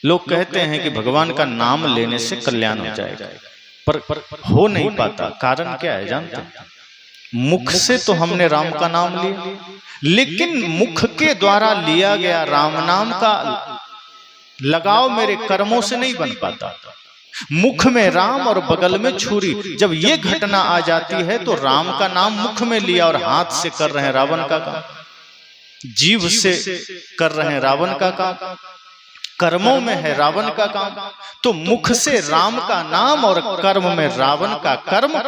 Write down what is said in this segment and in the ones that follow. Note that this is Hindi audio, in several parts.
लोग कहते हैं कि भगवान का नाम लेने से कल्याण हो जाएगा, पर हो नहीं पाता। कारण क्या है जानते हैं? मुख से तो हमने राम का नाम लिया, लेकिन मुख के द्वारा लिया गया राम नाम का लगाव मेरे कर्मों से नहीं बन पाता। मुख में राम और बगल में छुरी, जब ये घटना आ जाती है तो राम का नाम मुख में लिया और हाथ से कर रहे हैं रावण का काम, जीभ से कर रहे हैं रावण का काम, कर्मों में है रावण का काम। तो मुख से राम का नाम और कर्म में रावण का कर्म,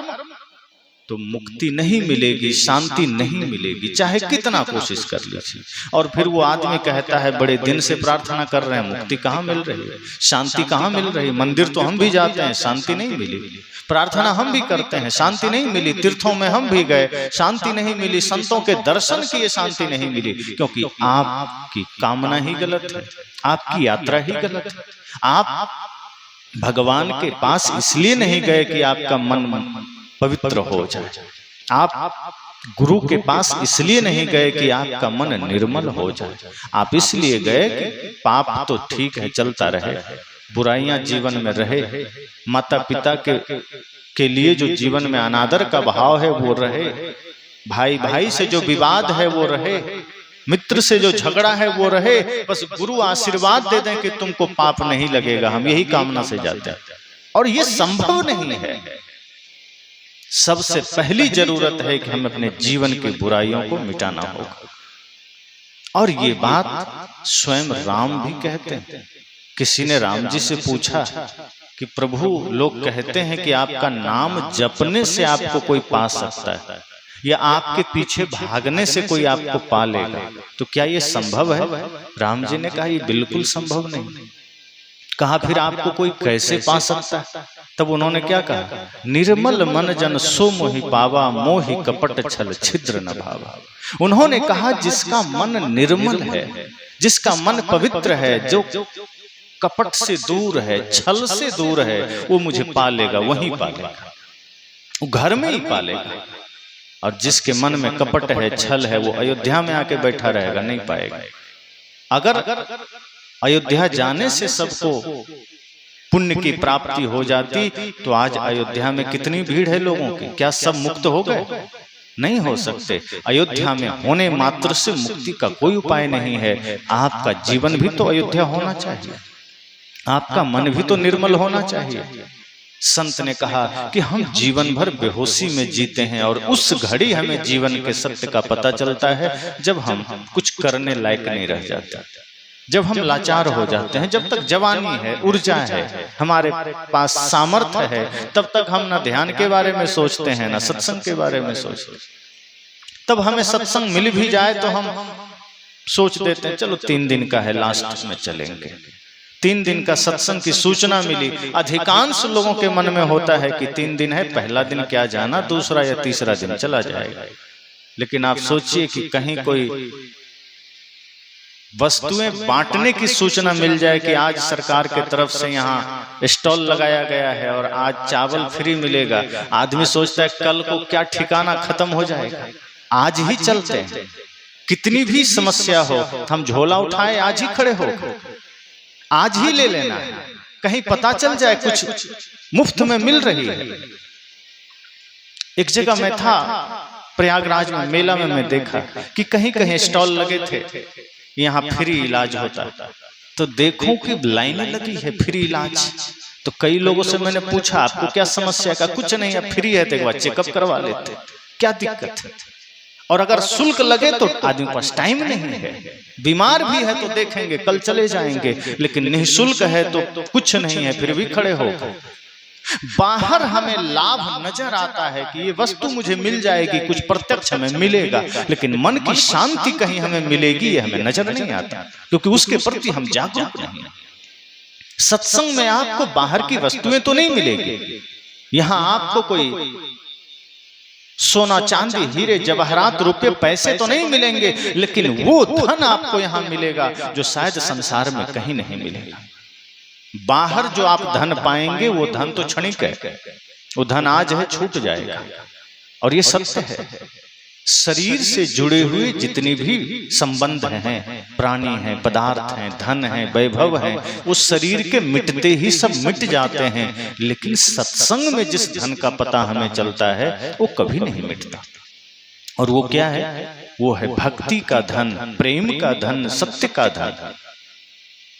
तो मुक्ति नहीं मिलेगी, शांति नहीं मिलेगी, चाहे कितना कोशिश कर लीजिए। और फिर वो आदमी कहता है बड़े दिन से प्रार्थना कर रहे हैं, मुक्ति कहाँ मिल रही है, शांति कहाँ मिल रही है। मंदिर तो हम भी जाते हैं, शांति नहीं मिली। प्रार्थना हम भी करते हैं, शांति नहीं मिली। तीर्थों में हम भी गए, शांति नहीं मिली। संतों के दर्शन किए, शांति नहीं मिली, क्योंकि आपकी कामना ही गलत है, आपकी यात्रा ही गलत है। आप भगवान के पास इसलिए नहीं गए कि आपका मन पवित्र हो जाए, आप गुरु के पास इसलिए नहीं गए कि आपका मन निर्मल हो जाए, आप इसलिए गए कि पाप तो ठीक है चलता रहे, बुराइयां जीवन में रहे, माता पिता के लिए जो जीवन में अनादर का भाव है वो रहे, भाई भाई से जो विवाद है वो रहे, मित्र से जो झगड़ा है वो रहे। बस गुरु आशीर्वाद दे दें कि तुमको पाप नहीं लगेगा, हम यही कामना से जाते हैं। और ये संभव नहीं है। सबसे पहली जरूरत है कि हमें अपने जीवन की बुराइयों को मिटाना होगा। और ये बात स्वयं राम भी कहते हैं। किसी ने राम जी से पूछा कि प्रभु, लोग कहते हैं कि आपका नाम जपने से आपको कोई पा सकता है, या आपके पीछे भागने से कोई आपको पा लेगा, तो क्या ये संभव है? राम जी ने कहा ये बिल्कुल संभव नहीं। कहा फिर आपको कोई कैसे पा सकता है? तब उन्होंने क्या कहा? निर्मल मन जन सो मोहि पावा, मोहि कपट छल छिद्र न भावा। उन्होंने कहा जिसका मन निर्मल है, जिसका मन पवित्र है, जो कपट से दूर है, छल से दूर है, वो मुझे पालेगा, वहीं पालेगा, वो घर में ही पालेगा। और जिसके मन में कपट है, छल है, वो अयोध्या में आके बैठा रहेगा, नहीं पाएगा। अगर अयोध्या जाने से सबको पुण्य की प्राप्ति हो जाती तो आज अयोध्या में कितनी भीड़ है लोगों की, क्या सब मुक्त हो गए? नहीं हो सकते। अयोध्या में होने मात्र से मुक्ति का कोई उपाय नहीं है। आपका जीवन भी तो अयोध्या होना चाहिए, आपका मन भी तो निर्मल होना चाहिए। संत ने कहा कि हम जीवन भर बेहोशी में जीते हैं, और उस घड़ी हमें जीवन के सत्य का पता चलता है जब हम कुछ करने लायक नहीं रह जाते, जब हम लाचार हो जाते हैं। जब तक जवानी है, ऊर्जा है, हमारे पास सामर्थ्य है, तब तक हम ना ध्यान के बारे में सोचते हैं, ना सत्संग के बारे में सोचते हैं। तब हमें सत्संग मिल भी जाए तो हम सोच देते हैं चलो 3 दिन का है, लास्ट में चलेंगे। 3 दिन का सत्संग की सूचना मिली। अधिकांश लोगों के मन में होता है कि 3 दिन है, पहला दिन क्या जाना, दूसरा या तीसरा दिन चला जाएगा। लेकिन आप सोचिए कि कहीं कोई वस्तुएं बांटने की सूचना मिल जाए कि आज सरकार के तरफ से यहाँ स्टॉल लगाया गया है और आज चावल फ्री मिलेगा। आदमी सोचता है कल को क्या ठिकाना खत्म हो जाएगा, आज ही चलते हैं। कितनी भी समस्या हो, हम झोला उठाए आज ही खड़े हो, आज ही ले लेना है, कहीं पता चल जाए कुछ मुफ्त में मिल रही है। एक जगह मैं था प्रयागराज में, मेला में मैं देखा कि कहीं कहीं स्टॉल लगे थे, यहाँ फ्री इलाज होता है। तो देखो कि लाइनें लगी है फ्री इलाज। तो कई लोगों से मैंने पूछा आपको क्या समस्या का? कुछ नहीं है, फ्री है, तो एक बार चेकअप करवा लेते, क्या दिक्कत है? और अगर शुल्क लगे तो आदमी के पास टाइम नहीं है, बीमार भी है तो देखेंगे, कल चले जाएंगे, लेकिन निःशुल्क है तो कुछ नहीं है, फिर भी खड़े हो। बाहर हमें लाभ नजर आता है कि ये वस्तु मुझे मिल जाएगी, कुछ प्रत्यक्ष हमें मिलेगा, लेकिन मन की शांति कहीं हमें मिलेगी ये हमें नजर नहीं आता, क्योंकि उसके प्रति हम जागरूक नहीं हैं। सत्संग में आपको बाहर की वस्तुएं तो नहीं मिलेगी, यहाँ आपको कोई सोना चांदी हीरे जवाहरात रुपए पैसे तो नहीं मिलेंगे, लेकिन वो धन आपको यहाँ मिलेगा जो शायद संसार में कहीं नहीं मिलेगा। बाहर जो आप धन पाएंगे वो धन तो क्षणिक है, वो धन आज है छूट जाएगा, और ये सत्य है। शरीर से जुड़े हुए जितने भी संबंध हैं, प्राणी हैं, पदार्थ हैं, धन हैं, वैभव हैं, वो शरीर के मिटते ही सब मिट जाते हैं। लेकिन सत्संग में जिस धन का पता हमें चलता है वो कभी नहीं मिटता। और वो क्या है? वो है भक्ति का धन, प्रेम का धन, सत्य का धन,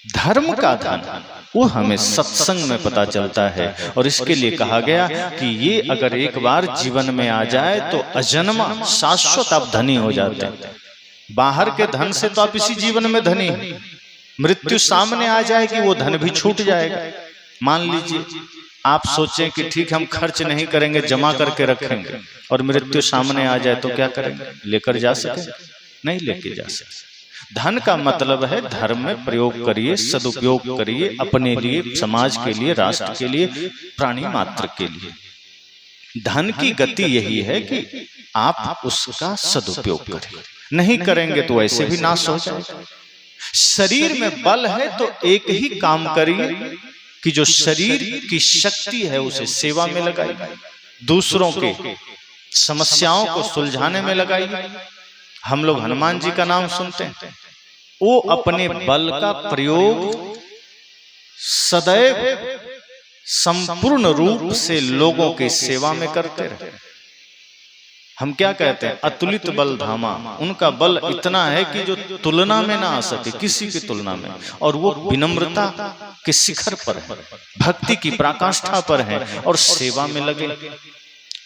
धर्म का धन। वो हमें सत्संग में पता चलता है। और इसके लिए कहा गया कि ये अगर एक बार जीवन में आ जाए तो अजन्मा शाश्वत आप धनी हो जाते हैं। बाहर के धन से तो आप इसी जीवन में धनी हैं, मृत्यु सामने आ जाएगी वो धन भी छूट जाएगा। मान लीजिए आप सोचें कि ठीक हम खर्च नहीं करेंगे, जमा करके रखेंगे, और मृत्यु सामने आ जाए तो क्या करेंगे? लेकर जा सके? नहीं लेके जा सकते। धन का मतलब है धर्म में प्रयोग करिए, सदुपयोग करिए, अपने लिए, समाज के लिए, राष्ट्र के लिए, प्राणी मात्र के लिए। धन की गति यही है कि आप उसका सदुपयोग करिए, नहीं करेंगे तो ऐसे भी नाश हो जाएगा। शरीर में बल है तो एक ही काम करिए कि जो शरीर की शक्ति है उसे सेवा में लगाइए, दूसरों के समस्याओं को सुलझाने में लगाइए। हम लोग हनुमान जी का नाम सुनते हैं, वो अपने बल का प्रयोग सदैव संपूर्ण रूप से लोगों की सेवा में करते रहे। हम क्या कहते हैं? अतुलित बल धामा। उनका बल इतना है कि जो तुलना में ना आ सके, किसी की तुलना में। और वो विनम्रता के शिखर पर है, भक्ति की पराकाष्ठा पर है और सेवा में लगे।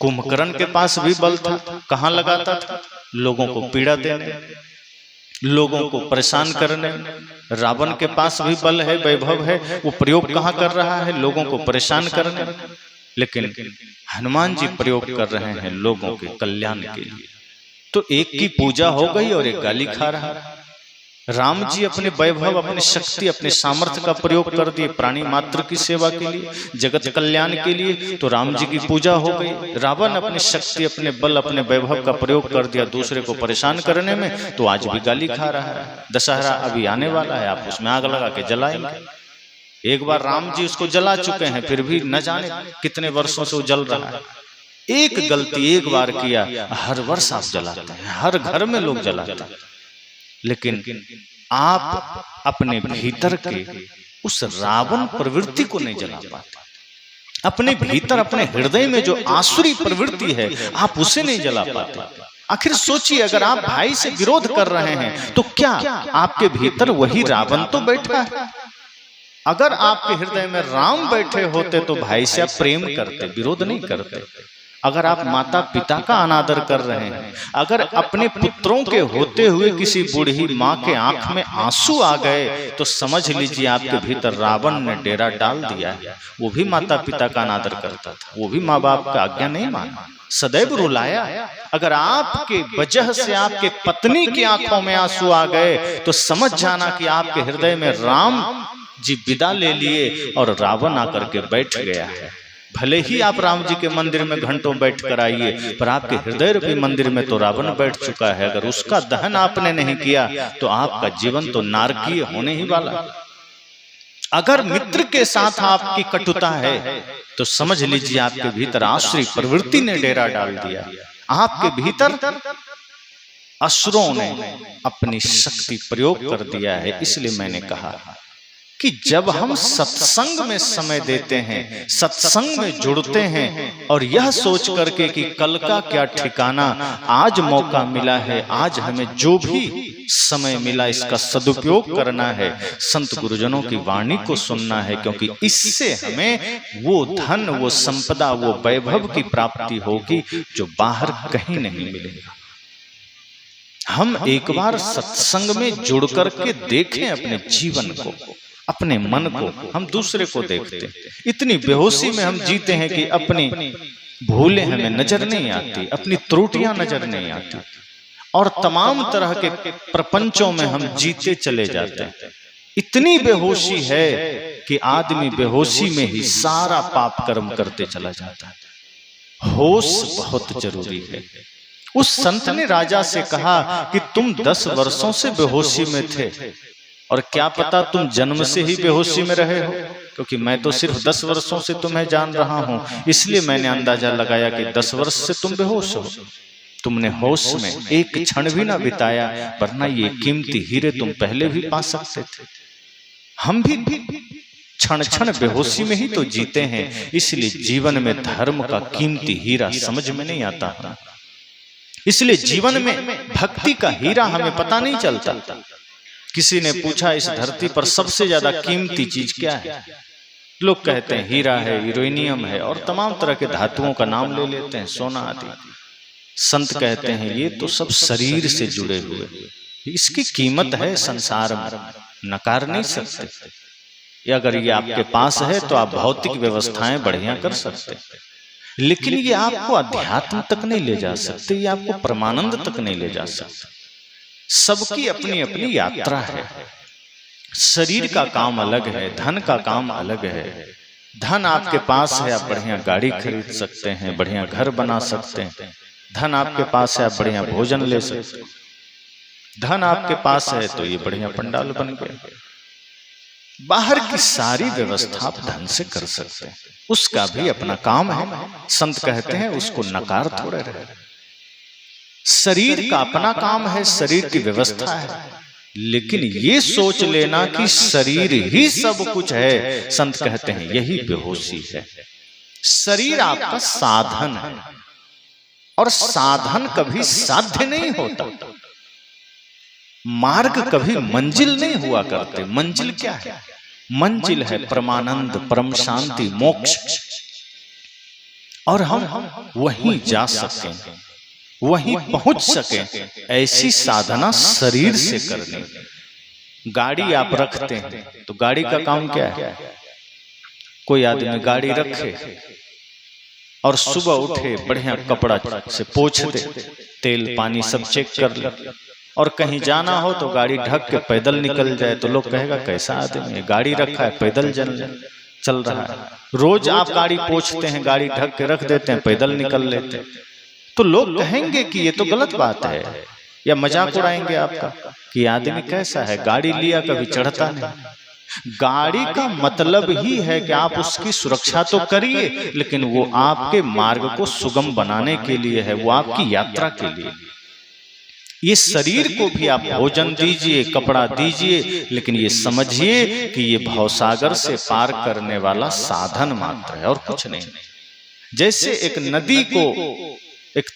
कुंभकर्ण के पास भी बल था, कहाँ लगाता था? लोगों को पीड़ा देने, लोगों को परेशान करने। रावण के पास भी बल है, वैभव है, वो प्रयोग कहाँ कर रहा है? लोगों को परेशान करने। लेकिन हनुमान जी प्रयोग कर रहे हैं लोगों के कल्याण के लिए। तो एक की पूजा हो गई और एक गाली खा रहा है। राम जी अपने वैभव, अपनी शक्ति, अपने सामर्थ्य का प्रयोग कर दिए प्राणी मात्र की सेवा के लिए, जगत कल्याण के लिए, तो राम जी की पूजा हो गई। रावण अपनी शक्ति, अपने बल, अपने वैभव का प्रयोग कर दिया दूसरे को परेशान करने में, तो आज भी गाली खा रहा है। दशहरा अभी आने वाला है, आप उसमें आग लगा के जलाएंगे। एक बार राम जी उसको जला चुके हैं, फिर भी न जाने कितने वर्षों से वो जल रहा है। एक गलती एक बार किया, हर वर्ष आप जलाते हैं, हर घर में लोग जलाते हैं। लेकिन आप अपने भीतर के उस रावण प्रवृत्ति को नहीं जला पाते। अपने भीतर, अपने हृदय में जो आसुरी प्रवृत्ति है, आप उसे नहीं जला पाते। आखिर सोचिए, अगर आप भाई से विरोध कर रहे हैं तो क्या आपके भीतर वही रावण तो बैठा है? अगर आपके हृदय में राम बैठे होते तो भाई से आप प्रेम करते, विरोध नहीं करते। अगर आप माता पिता का अनादर कर रहे हैं, अगर अपने पुत्रों के होते हुए किसी बूढ़ी माँ के आंख में आंसू आ गए, तो समझ लीजिए आपके भीतर रावण ने डेरा डाल दिया है। वो भी माता पिता का अनादर करता था, वो भी माँ बाप का आज्ञा नहीं माना, सदैव रुलाया। अगर आपके वजह से आपके पत्नी की आंखों में आंसू आ गए, तो समझ जाना कि आपके हृदय में राम जी विदा ले लिए और रावण आकर के बैठ गया है। भले ही आप राम जी के मंदिर में घंटों बैठ कर आइए, पर आपके हृदय रूपी मंदिर में तो रावण बैठ चुका है। अगर उसका दहन आपने नहीं किया तो आपका जीवन तो नारकीय होने ही वाला। अगर मित्र के साथ आपकी कटुता है तो समझ लीजिए आपके भीतर आसुरी प्रवृत्ति ने डेरा डाल दिया। आपके भीतर असुरों ने अपनी शक्ति प्रयोग कर दिया है। इसलिए मैंने कहा कि जब हम सत्संग में समय देते हैं, सत्संग में जुड़ते हैं, और यह सोच करके कि कल का क्या ठिकाना, आज मौका मिला है, आज हमें जो भी समय मिला इसका सदुपयोग करना है, संत गुरुजनों की वाणी को सुनना है, क्योंकि इससे हमें वो धन, वो संपदा, वो वैभव की प्राप्ति होगी जो बाहर कहीं नहीं मिलेगा। हम एक बार सत्संग में जुड़ करके देखें अपने जीवन को, अपने मन को। हम दूसरे को देखते, इतनी बेहोशी में हम जीते हैं कि अपनी भूलें हमें नजर नहीं आती, अपनी त्रुटियां नजर नहीं आती, और तमाम तरह के प्रपंचों में हम जीते चले जाते हैं। इतनी बेहोशी है कि आदमी बेहोशी में ही सारा पाप कर्म करते चला जाता है। होश बहुत जरूरी है। उस संत ने राजा से कहा कि तुम 10 वर्षों से बेहोशी में थे, और क्या पता तुम जन्म से ही बेहोशी में रहे हो, क्योंकि मैं तो सिर्फ 10 वर्षों से तुम्हें जान रहा हूं, इसलिए मैंने अंदाजा लगाया कि 10 वर्ष से तुम बेहोश हो। तुमने होश में एक क्षण भी ना बिताया, वरना ये कीमती हीरे तुम पहले भी पा सकते थे। हम भी क्षण क्षण बेहोशी में ही तो जीते हैं, इसलिए जीवन में धर्म का कीमती हीरा समझ में नहीं आता। इसलिए जीवन में भक्ति का हीरा हमें पता नहीं चलता। किसी ने पूछा इस धरती पर सबसे ज्यादा कीमती चीज क्या है? लोग कहते हैं हीरा है, यूरेनियम है और तमाम तरह के धातुओं का नाम ले लेते हैं, सोना आदि। संत कहते हैं ये तो सब शरीर से जुड़े हुए, इसकी कीमत है संसार में, नकार नहीं सकते। अगर ये आपके पास है तो आप भौतिक व्यवस्थाएं बढ़िया कर सकते, लेकिन ये आपको अध्यात्म तक नहीं ले जा सकते, ये आपको परमानंद तक नहीं ले जा सकते। सबकी अपनी अपनी यात्रा है। शरीर का काम अलग है, धन का काम अलग है। धन आपके पास है, आप बढ़िया गाड़ी खरीद सकते हैं, बढ़िया घर बना सकते हैं। धन आपके पास है, आप बढ़िया भोजन ले सकते हैं। धन आपके पास है तो ये बढ़िया पंडाल बन गए। बाहर की सारी व्यवस्था आप धन से कर सकते हैं, उसका भी अपना काम है। संत कहते हैं उसको नकार थोड़े रहे। शरीर का अपना काम है, शरीर की व्यवस्था है, लेकिन ये सोच लेना कि शरीर ही सब कुछ है, संत कहते हैं यही बेहोशी है। शरीर आपका साधन है और साधन कभी साध्य नहीं होता। मार्ग कभी मंजिल नहीं हुआ करते। मंजिल क्या है? मंजिल है परमानंद, परम शांति, मोक्ष। और हम वहीं जा सकें, वहीं पहुंच सकें, ऐसी साधना शरीर से करनी। गाड़ी आप रखते हैं तो गाड़ी का काम क्या है? कोई आदमी गाड़ी रखे और सुबह उठे बढ़िया कपड़ा से पोंछ दे, तेल पानी सब चेक कर ले, और कहीं जाना हो तो गाड़ी ढक के पैदल निकल जाए तो लोग कहेगा कैसा आदमी है, गाड़ी रखा है पैदल चल रहा है। रोज आप गाड़ी पोंछते हैं, गाड़ी ढक के रख देते हैं, पैदल निकल लेते हैं, तो लोग कहेंगे कि ये तो गलत बात है, या मजाक उड़ाएंगे आपका कि आदमी कैसा है, गाड़ी लिया कभी चढ़ता नहीं। गाड़ी का मतलब ही है कि आप उसकी सुरक्षा तो करिए, लेकिन वो आपके मार्ग को सुगम बनाने के लिए है, वो आपकी यात्रा के लिए। ये शरीर को भी आप भोजन दीजिए, कपड़ा दीजिए, लेकिन ये समझिए कि ये भवसागर से पार करने वाला साधन मात्र है और कुछ नहीं। जैसे एक नदी को एक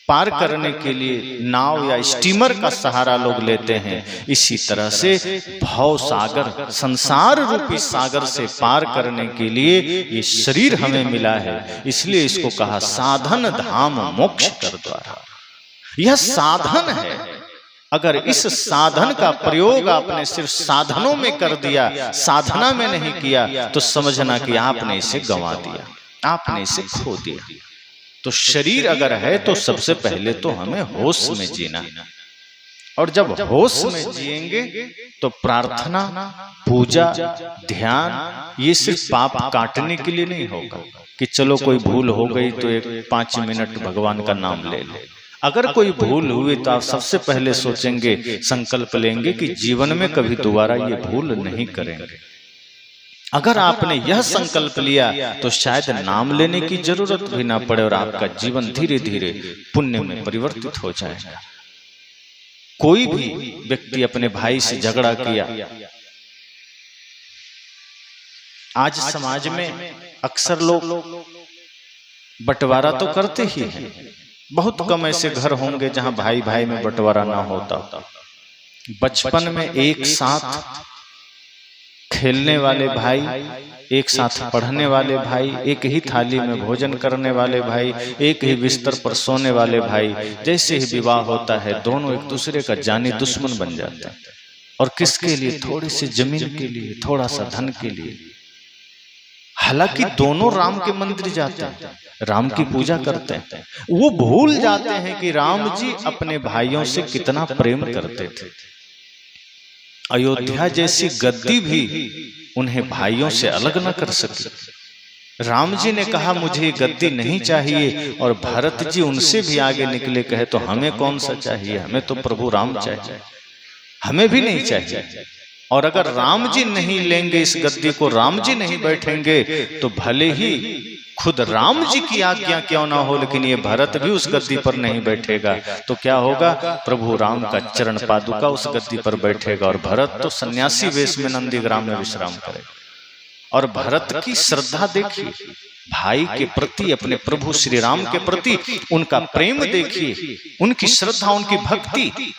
पार करने के लिए नाव या स्टीमर का सहारा लोग लेते हैं, इसी तरह से भव सागर, संसार रूपी सागर से पार करने के लिए ये शरीर हमें मिला है। इसलिए इसको कहा साधन धाम मोक्ष कर द्वारा। यह साधन है। अगर इस साधन का प्रयोग आपने सिर्फ साधनों में कर दिया, साधना में नहीं किया, तो समझना कि आपने इसे गंवा दिया, आपने इसे खो दिया। तो शरीर अगर है तो सबसे पहले तो हमें होश में जीना, और जब होश में जिएंगे तो प्रार्थना, पूजा, ध्यान ये सिर्फ पाप काटने के लिए नहीं होगा कि चलो कोई भूल हो गई तो एक 5 मिनट भगवान का नाम ले ले। अगर कोई भूल हुई तो आप सबसे पहले सोचेंगे, संकल्प लेंगे कि जीवन में कभी दोबारा ये भूल नहीं करेंगे। अगर आपने यह संकल्प लिया तो शायद नाम लेने की जरूरत भी ना पड़े और आपका जीवन धीरे धीरे पुण्य में परिवर्तित हो जाएगा। कोई भी व्यक्ति अपने भाई से झगड़ा किया, आज समाज में अक्सर लोग बंटवारा तो करते ही हैं, बहुत कम ऐसे घर होंगे जहां भाई भाई में बंटवारा ना होता। बचपन में एक साथ खेलने वाले भाई, एक साथ पढ़ने वाले भाई, एक ही थाली में भोजन करने वाले भाई, एक ही बिस्तर पर सोने वाले भाई, जैसे ही विवाह होता है दोनों एक दूसरे का जानी दुश्मन बन जाते हैं। और किसके लिए? थोड़ी सी जमीन के लिए, थोड़ा सा धन के लिए। हालांकि दोनों राम के मंदिर जाते हैं, राम की पूजा करते हैं। वो भूल जाते हैं कि राम जी अपने भाइयों से कितना प्रेम करते थे। अयोध्या जैसी गद्दी भी उन्हें भाइयों से अलग न कर सकी। राम जी ने कहा मुझे गद्दी नहीं चाहिए, और भरत जी उनसे भी आगे निकले, कहे तो हमें कौन सा चाहिए, हमें तो प्रभु राम चाहिए, हमें भी नहीं चाहिए। और अगर राम जी नहीं लेंगे इस गद्दी को, राम जी नहीं बैठेंगे, तो भले ही खुद राम जी की आज्ञा क्यों ना हो, लेकिन ये भरत भी उस गद्दी पर नहीं बैठेगा। तो क्या होगा, प्रभु राम का चरण पादुका उस गद्दी पर बैठेगा और भरत तो सन्यासी वेश में नंदीग्राम में विश्राम करेगा। और भरत की श्रद्धा देखिए, भाई के प्रति, अपने प्रभु श्री राम के प्रति उनका प्रेम देखिए, उनकी श्रद्धा, उनकी भक्ति,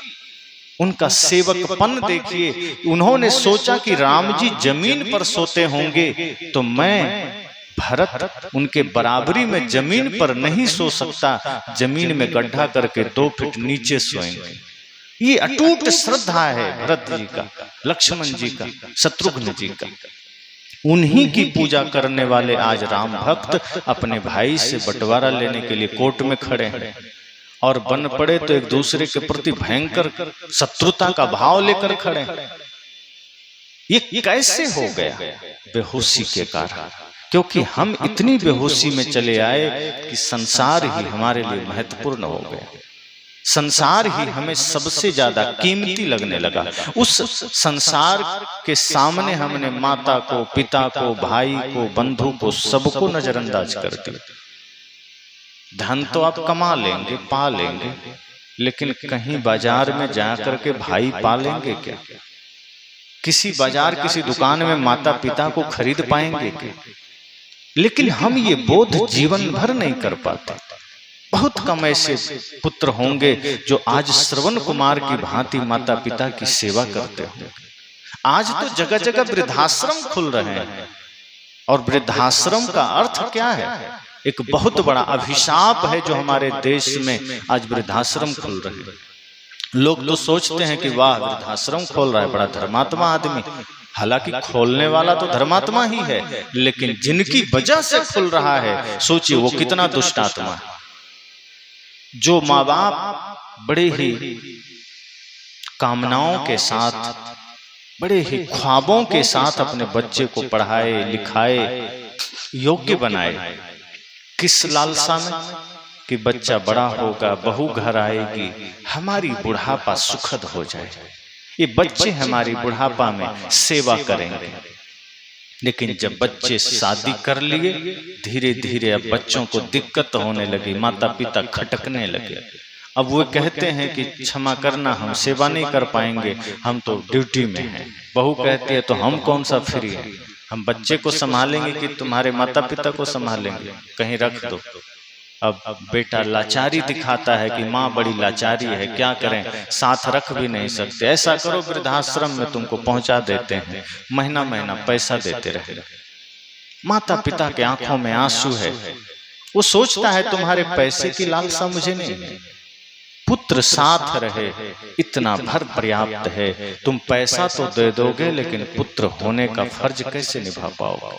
उनका सेवकपन देखिए। उन्होंने सोचा कि राम जी जमीन पर सोते होंगे तो मैं भरत उनके बराबरी में जमीन पर नहीं सो सकता, जमीन में गड्ढा करके 2 फीट नीचे सोएंगे। ये अटूट श्रद्धा है भरत जी का, लक्ष्मण जी का, शत्रुघ्न जी का। उन्हीं की पूजा करने वाले आज राम भक्त अपने भाई से बंटवारा लेने के लिए कोर्ट में खड़े हैं, और बन पड़े तो एक दूसरे के प्रति भयंकर शत्रुता का भाव लेकर खड़े हैं। ये कैसे हो गया? बेहोशी के कारण। क्योंकि हम इतनी बेहोशी में चले आए कि संसार ही हमारे लिए महत्वपूर्ण हो गया, संसार ही हमें सबसे ज्यादा कीमती लगने लगा। उस संसार के सामने हमने माता को, पिता को, भाई को, बंधु को, सबको नजरअंदाज कर दिया। धन तो आप कमा लेंगे, पा लेंगे, लेकिन कहीं बाजार में जाकर के भाई पालेंगे क्या? किसी बाजार, किसी दुकान में माता पिता को खरीद पाएंगे क्या? लेकिन हम ये बोध जीवन भर नहीं कर पाते। बहुत कम ऐसे पुत्र होंगे जो आज श्रवण कुमार की भांति माता पिता की सेवा करते होंगे। आज तो जगह जगह वृद्धाश्रम खुल रहे हैं, और वृद्धाश्रम का अर्थ क्या है? एक बहुत बड़ा अभिशाप है जो हमारे देश में आज वृद्धाश्रम खुल रहे हैं। लोग तो सोचते हैं कि वाह, वृद्धाश्रम खोल रहा है, बड़ा धर्मात्मा आदमी। हालांकि खोलने वाला तो धर्मात्मा ही है, लेकिन जिनकी वजह से खुल रहा है, सोचिए वो कितना दुष्ट आत्मा है। जो माँ बाप बड़े ही कामनाओं के साथ, बड़े ही ख्वाबों के साथ अपने बच्चे को पढ़ाए लिखाए, योग्य बनाए, किस लालसा में कि बच्चा बड़ा होगा, बहू घर आएगी, हमारी बुढ़ापा सुखद हो जाए, ये बच्चे हमारी बुढ़ापा में सेवा करेंगे। लेकिन जब बच्चे शादी कर लिए, धीरे धीरे अब बच्चों को दिक्कत होने लगी, माता पिता खटकने लगे। अब वो कहते हैं कि क्षमा करना, हम सेवा नहीं कर पाएंगे, हम तो ड्यूटी में हैं। बहू कहती है तो हम कौन सा फ्री है, हम बच्चे को संभालेंगे कि तुम्हारे माता पिता को संभालेंगे, कहीं रख दो। अब बेटा लाचारी दिखाता है कि माँ बड़ी लाचारी है, क्या करें, साथ रख भी नहीं सकते। ऐसा करो, वृद्धाश्रम में तुमको पहुंचा देते हैं, महीना महीना पैसा देते रहे। माता पिता के आंखों में आंसू है, वो सोचता है तुम्हारे पैसे की लालसा मुझे नहीं है, पुत्र साथ रहे इतना भर पर्याप्त है। तुम पैसा तो दे दोगे, लेकिन पुत्र होने का फर्ज कैसे निभा पाओगे?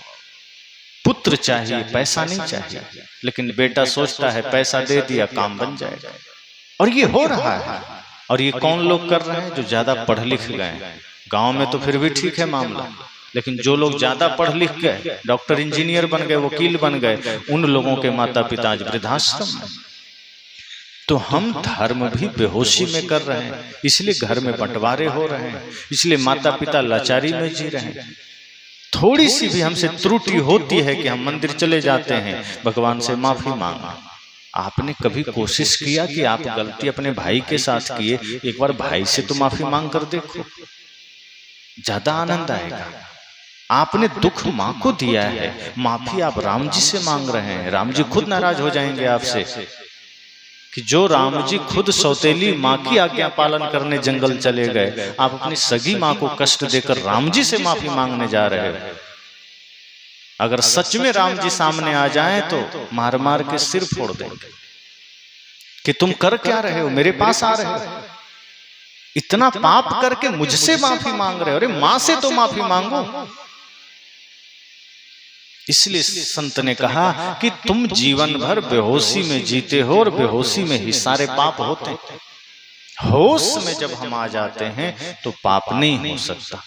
पुत्र चाहिए, पैसा नहीं चाहिए। लेकिन बेटा सोचता है पैसा दे दिया काम बन जाएगा। और ये हो रहा है। और ये कौन लोग कर रहे हैं? जो ज्यादा पढ़ लिख गए। गांव में तो फिर भी ठीक है मामला, लेकिन जो लोग ज्यादा पढ़ लिख गए, डॉक्टर इंजीनियर बन गए, वकील बन गए, उन लोगों के माता पिता आज वृद्धाश्रम में। तो हम धर्म भी बेहोशी में कर रहे हैं, इसलिए घर में बंटवारे हो रहे हैं, इसलिए माता पिता लाचारी में जी रहे हैं। थोड़ी सी भी हमसे त्रुटि होती है कि हम मंदिर चले जाते हैं, भगवान से माफी मांगा। आपने कभी कोशिश किया कि आप गलती अपने भाई के साथ किए, एक बार भाई से तो माफी मांग कर देखो, ज्यादा आनंद आएगा। आपने दुख माँ को दिया है, माफी आप राम जी से मांग रहे हैं, राम जी खुद नाराज हो जाएंगे आपसे कि जो राम जी खुद सौतेली माँ की आज्ञा पालन करने जंगल चले गए, आप अपनी सगी माँ को कष्ट देकर राम जी से माफी मांगने जा रहे हो। अगर सच में राम जी सामने आ जाएं तो मार मार के सिर फोड़ देंगे कि तुम कर क्या रहे हो, मेरे पास आ रहे हो, इतना पाप करके मुझसे माफी मांग रहे हो, अरे माँ से तो माफी मांगो। इसलिए संत ने कहा कि तुम जीवन भर बेहोशी में जीते हो, और बेहोशी में ही सारे पाप होते हैं। होश में जब हम आ जाते हैं तो पाप नहीं हो सकता,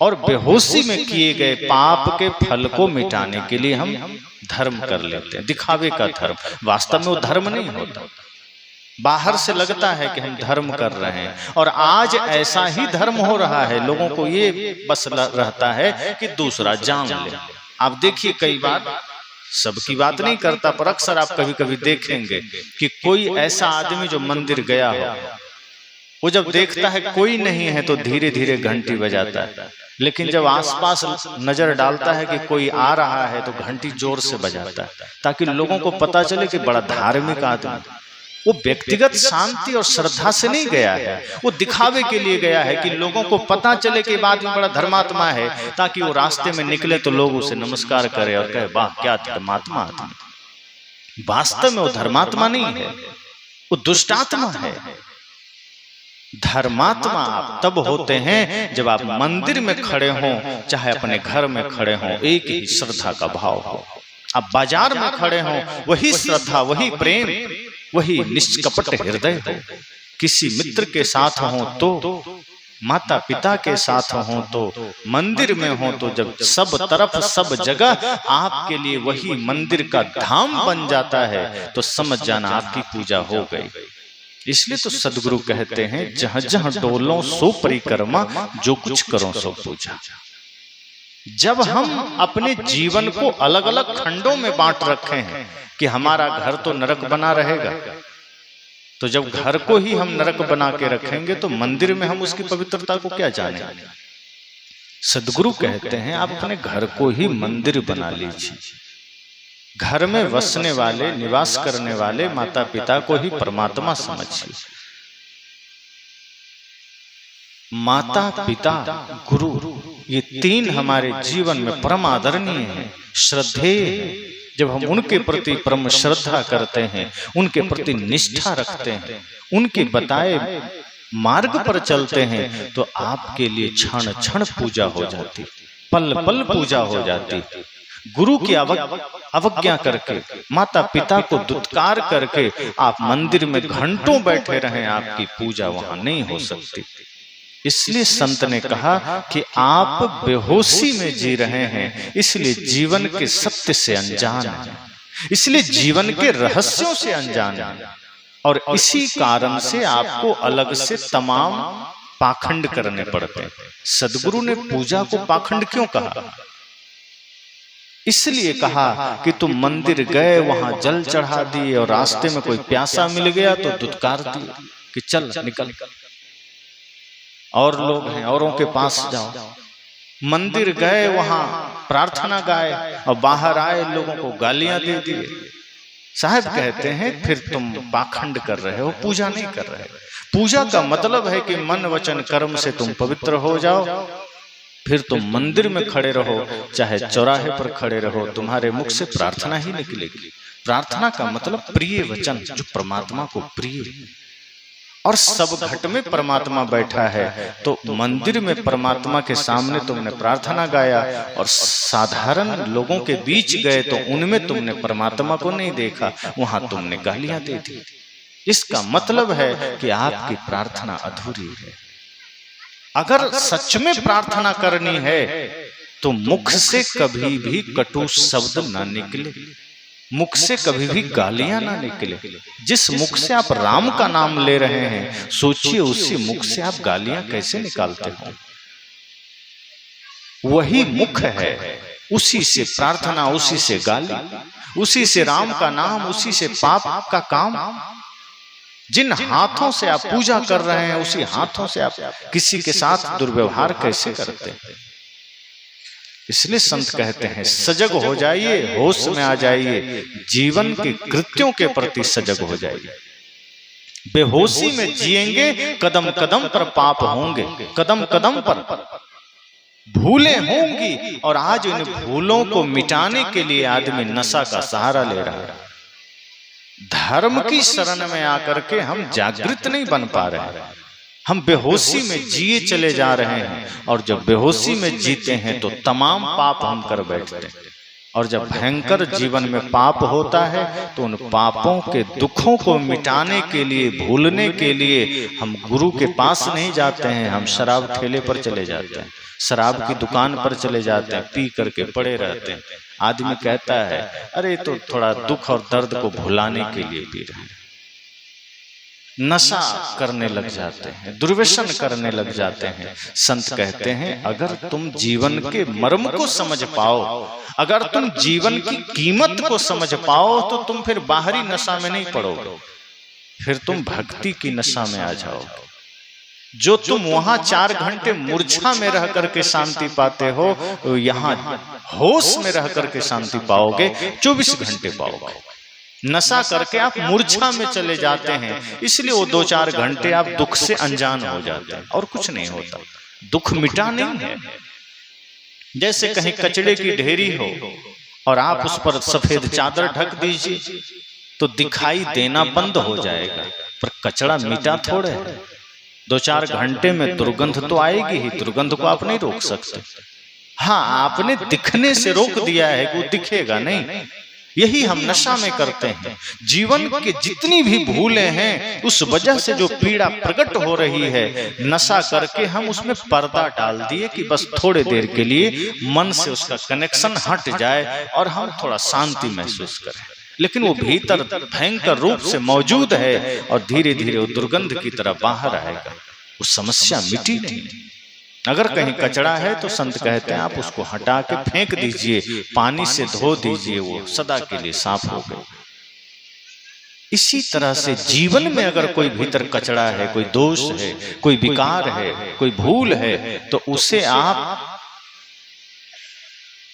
और बेहोशी में किए गए पाप के फल को मिटाने के लिए हम धर्म कर लेते हैं, दिखावे का धर्म। वास्तव में वो धर्म नहीं होता। बाहर से लगता है कि हम धर्म कर रहे हैं, और आज ऐसा ही धर्म हो रहा है। लोगों को ये बस रहता है कि दूसरा जान ले। आप देखिए, कई बार, सबकी बात नहीं करता, पर अक्सर आप कभी कभी देखेंगे कि कोई ऐसा आदमी जो मंदिर गया हो, वो जब देखता है कोई नहीं है तो धीरे धीरे घंटी बजाता है, लेकिन जब आसपास नजर डालता है कि कोई आ रहा है तो घंटी जोर से बजाता है, ताकि लोगों को पता चले कि बड़ा धार्मिक आदमी। वो व्यक्तिगत शांति और श्रद्धा से नहीं गया है, वो दिखावे के लिए गया है कि लोगों को पता चले कि बाद में बड़ा धर्मात्मा है, ताकि वो रास्ते में निकले तो लोग उसे नमस्कार करें और कहे वाह क्या धर्मात्मा आदमी। वास्तव में वो धर्मात्मा नहीं है, वो दुष्टात्मा है। धर्मात्मा आप तब होते हैं जब आप मंदिर में खड़े हों, चाहे अपने घर में खड़े हों, एक ही श्रद्धा का भाव हो। आप बाजार में खड़े हों, वही श्रद्धा, वही प्रेम, वही निष्कपट हृदय हो। किसी मित्र के साथ हो तो, माता पिता के साथ हो तो, मंदिर में हो तो, जब सब तरफ सब जगह आपके लिए वही मंदिर का धाम बन जाता है तो समझ जाना आपकी पूजा हो गई। इसलिए तो सदगुरु कहते हैं, जहां जहां डोलो सो परिक्रमा, जो कुछ करो सो पूजा। जब हम अपने जीवन को अलग अलग खंडों में बांट रखे हैं कि हमारा घर तो नरक बना रहेगा, तो जब घर को ही हम नरक बना के रखेंगे तो मंदिर में हम उसकी पवित्रता को क्या जाने। सदगुरु कहते हैं, आप अपने घर को ही मंदिर बना लीजिए। घर में वसने वाले, निवास करने वाले माता पिता को ही परमात्मा समझिए। माता पिता गुरु, ये तीन हमारे जीवन में परम आदरणीय हैं, श्रद्धेय। जब हम उनके प्रति परम श्रद्धा करते हैं, उनके प्रति निष्ठा रखते हैं, उनके बताए मार्ग पर चलते हैं, तो आपके लिए क्षण क्षण पूजा हो जाती, पल पल पूजा हो जाती। गुरु की अवज्ञा करके, माता पिता को दुत्कार करके आप मंदिर में घंटों बैठे रहें, आपकी पूजा वहां नहीं हो सकती। इसलिए संत ने कहा कि आप बेहोशी में जी रहे हैं, इसलिए जीवन के सत्य से अनजान हैं, इसलिए जीवन के रहस्यों से अनजान हैं, और इसी कारण से आपको अलग से तमाम पाखंड करने पड़ते हैं। सदगुरु ने पूजा को पाखंड क्यों कहा? इसलिए कहा कि तुम मंदिर गए, वहां जल चढ़ा दिए, और रास्ते में कोई प्यासा मिल गया तो दुत्कार दिए कि चल निकल, और लोग हैं, औरों के पास जाओ। मंदिर गए, वहां प्रार्थना गाए, और बाहर आए लोगों को गालियां दे दिए। साहब कहते हैं, फिर तुम पाखंड कर रहे हो, पूजा नहीं कर रहे। पूजा का मतलब है कि मन वचन कर्म से तुम पवित्र हो जाओ, फिर तुम मंदिर में खड़े रहो, चाहे चौराहे पर खड़े रहो, तुम्हारे मुख से प्रार्थना ही निकलेगी। प्रार्थना का मतलब प्रिय वचन, जो परमात्मा को प्रिय, और सब घट में परमात्मा बैठा है। तो मंदिर में परमात्मा के सामने तुमने प्रार्थना गाया, और साधारण लोगों के बीच गए तो उनमें तुमने परमात्मा को नहीं देखा, वहां तुमने गालियां दे दी। इसका मतलब है कि आपकी प्रार्थना अधूरी है। अगर सच में प्रार्थना करनी है तो मुख से कभी भी कटु शब्द ना निकले, मुख से कभी भी गालियां ना निकले। जिस मुख से आप राम का नाम ले रहे हैं, सोचिए उसी मुख से आप गालियां कैसे निकालते हो। वही मुख है, उसी से प्रार्थना, उसी से गाली, उसी से राम का नाम, उसी से पाप का काम। जिन हाथों से आप पूजा कर रहे हैं, उसी हाथों से आप किसी के साथ दुर्व्यवहार कैसे करते हैं। इसलिए संत कहते हैं, सजग हो जाइए, होश में आ जाइए, जीवन के कृत्यों के प्रति सजग हो जाइए। बेहोशी में जिएंगे, कदम कदम पर पाप होंगे, कदम कदम पर भूलें होंगी, और आज इन भूलों को मिटाने के लिए आदमी नशा का सहारा ले रहा है। धर्म की शरण में आकर के हम जागृत नहीं बन पा रहे, हम बेहोशी में जिए चले जा रहे हैं, और जब बेहोशी में जीते हैं तो तमाम पाप हम कर बैठते हैं। और जब भयंकर जीवन में पाप होता है तो उन पापों के दुखों को मिटाने के लिए, भूलने के लिए हम गुरु के पास नहीं जाते हैं, हम शराब ठेले पर चले जाते हैं, शराब की दुकान पर चले जाते हैं, पी करके पड़े रहते हैं। आदमी कहता है, अरे तो थोड़ा दुख और दर्द को भुलाने के लिए पी रहे हैं। नशा करने लग जाते हैं, दुर्व्यसन करने लग जाते हैं। संत कहते हैं अगर तुम जीवन के मर्म को समझ पाओ, अगर तुम जीवन की कीमत को समझ पाओ, तो तुम फिर बाहरी नशा में नहीं पड़ोगे, फिर तुम भक्ति की नशा में आ जाओगे। जो तुम वहां 4 घंटे मूर्छा में रह करके शांति पाते हो, यहाँ होश में रह करके शांति पाओगे, 24 घंटे पाओगे। नशा करके आप मूर्छा में चले जाते हैं, इसलिए वो 2-4 घंटे आप दुख से अनजान हो जाते हैं, और कुछ नहीं होता। दुख मिटा नहीं है। जैसे कहीं कचड़े की ढेरी हो और आप उस पर सफेद चादर ढक दीजिए तो दिखाई देना बंद हो जाएगा, पर कचड़ा मिटा थोड़े है। 2-4 घंटे में दुर्गंध तो आएगी ही, दुर्गंध को आप नहीं रोक सकते। हाँ, आपने दिखने से रोक दिया है कि वो दिखेगा नहीं। यही हम नशा में करते हैं। जीवन के जितनी भी भूलें हैं, उस वजह से जो पीड़ा प्रकट हो रही है, नशा करके हम उसमें पर्दा डाल दिए कि बस थोड़े देर के लिए मन से उसका कनेक्शन हट जाए और हम थोड़ा शांति महसूस करें। लेकिन वो भीतर भयंकर रूप से मौजूद है और धीरे धीरे वो दुर्गंध की तरह बाहर आएगा। वो समस्या मिटी नहीं। अगर कहीं कचरा है तो संत कहते हैं आप उसको हटा के फेंक दीजिए, पानी से धो दीजिए, वो सदा के लिए साफ हो गए। इसी तरह से जीवन में अगर कोई भीतर कचरा है, कोई दोष है, कोई विकार है, कोई भूल है, तो उसे आप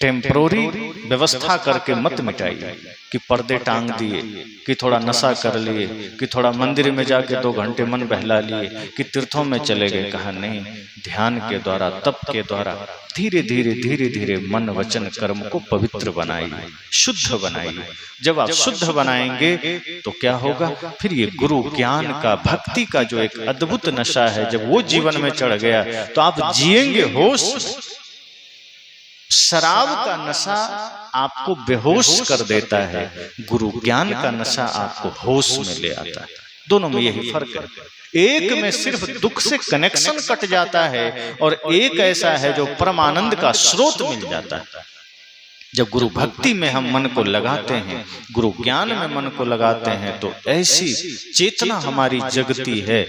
टेम्परोरी व्यवस्था करके मत मिटाइए कि पर्दे टांग दिए, कि थोड़ा नशा कर लिए, कि थोड़ा मंदिर में जाके 2 घंटे मन बहला लिए, कि तीर्थों में चले गए। कहा नहीं, ध्यान के द्वारा, तप के द्वारा धीरे धीरे मन वचन कर्म को पवित्र बनाइए, शुद्ध बनाइए। जब आप शुद्ध बनाएंगे तो क्या होगा, फिर ये गुरु ज्ञान का, भक्ति का जो एक अद्भुत नशा है, जब वो जीवन में चढ़ गया तो आप जिएंगे होश। शराब का नशा आपको बेहोश कर देता है, गुरु ज्ञान का नशा आपको होश में ले आता है। दोनों में यही फर्क है। एक में सिर्फ दुख से कनेक्शन कट जाता है और एक ऐसा है जो परमानंद का स्रोत मिल जाता है। जब गुरु भक्ति में हम मन को लगाते हैं, गुरु ज्ञान में मन को लगाते हैं, तो ऐसी चेतना हमारी जगती है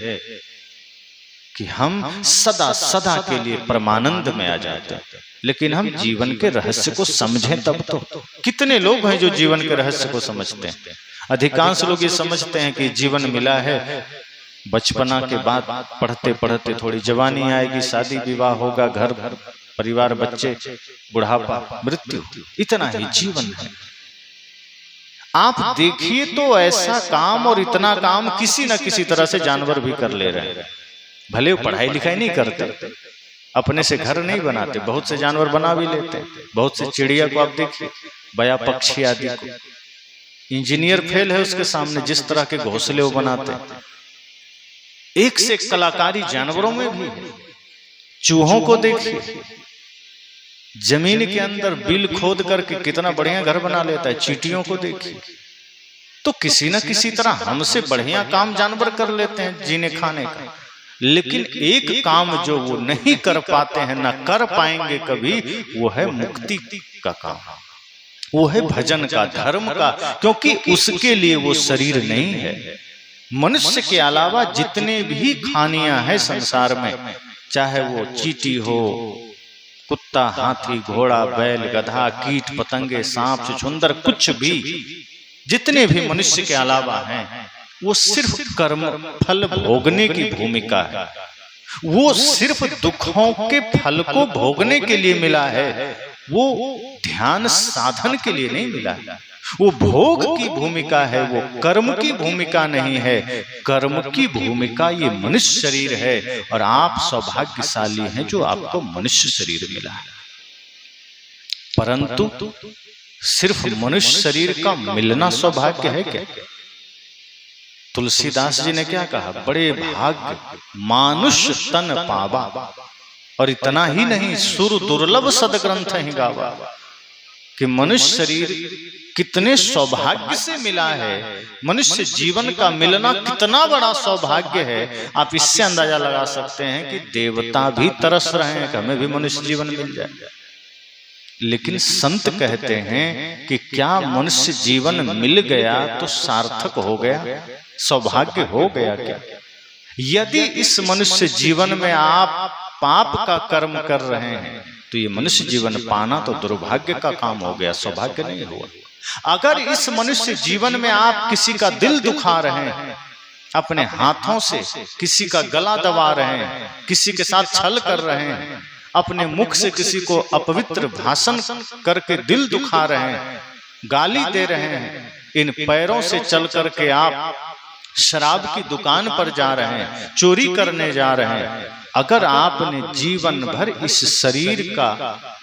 कि हम सदा सदा के लिए परमानंद में आ जाते हैं। लेकिन हम जीवन के रहस्य को समझें तब तो। कितने लोग हैं जो जीवन के रहस्य को समझते हैं? अधिकांश लोग ये समझते हैं कि जीवन मिला है, बचपना के बाद पढ़ते पढ़ते थोड़ी जवानी आएगी, शादी विवाह होगा, घर परिवार, बच्चे, बुढ़ापा, मृत्यु, इतना ही जीवन है। आप देखिए तो ऐसा काम और इतना काम किसी न किसी तरह से जानवर भी कर ले रहे हैं। भले वो पढ़ाई लिखाई नहीं करते, अपने से घर नहीं बनाते, बहुत से जानवर बना भी लेते हैं। बहुत से चिड़िया को आप देखिए, बया पक्षी आदि को, इंजीनियर फेल है उसके सामने, जिस तरह के घोंसले वो बनाते हैं। एक से एक कलाकारी जानवरों में भी है। चूहों को देखिए, जमीन के अंदर बिल खोद करके कितना बढ़िया घर बना लेता है। चींटियों को देखिए, तो किसी न किसी तरह हमसे बढ़िया काम जानवर कर लेते हैं जीने खाने का। लेकिन एक काम जो वो नहीं कर पाते हैं, ना कर पाएंगे कभी, वो है मुक्ति का काम, वो है भजन का, धर्म का, क्योंकि उसके लिए वो शरीर नहीं है। मनुष्य के अलावा जितने भी खानियां हैं संसार में, चाहे वो चींटी हो, कुत्ता, हाथी, घोड़ा, बैल, गधा, कीट पतंगे, सांप, छुछुंदर, कुछ भी, जितने भी मनुष्य के अलावा हैं, वो सिर्फ कर्म फल भोगने की भूमिका है। वो सिर्फ दुखों के फल को भोगने के लिए मिला है, वो ध्यान साधन के लिए नहीं मिला है। वो भोग की भूमिका है, वो कर्म की भूमिका नहीं है। कर्म की भूमिका ये मनुष्य शरीर है, और आप सौभाग्यशाली हैं जो आपको मनुष्य शरीर मिला है। परंतु सिर्फ मनुष्य शरीर का मिलना सौभाग्य है क्या? तुलसीदास जी ने क्या कहा, बड़े भाग्य मानुष तन पावा, और इतना ही नहीं, सुर दुर्लभ सदग्रंथ ही गावा, कि मनुष्य शरीर कितने सौभाग्य से मिला है। मनुष्य जीवन का मिलना कितना बड़ा सौभाग्य है। आप इससे अंदाजा लगा सकते हैं कि देवता भी तरस रहे हैं कि हमें भी मनुष्य जीवन मिल जाए। लेकिन संत कहते हैं कि क्या मनुष्य जीवन मिल गया तो सार्थक हो गया? सौभाग्य हो गया क्या? यदि इस मनुष्य जीवन में आप पाप का कर्म कर रहे हैं तो ये मनुष्य जीवन पाना तो दुर्भाग्य का काम हो गया, सौभाग्य नहीं हुआ। अगर इस मनुष्य जीवन में आप किसी का दिल दुखा रहे हैं, अपने हाथों से किसी का गला दबा रहे हैं, किसी के साथ छल कर रहे हैं, अपने मुख से किसी को अपवित्र भाषण करके दिल दुखा रहे हैं, गाली दे रहे हैं, इन पैरों से चल करके आप शराब की दुकान पर जा रहे हैं, चोरी करने जा रहे हैं, अगर आपने जीवन भर इस शरीर का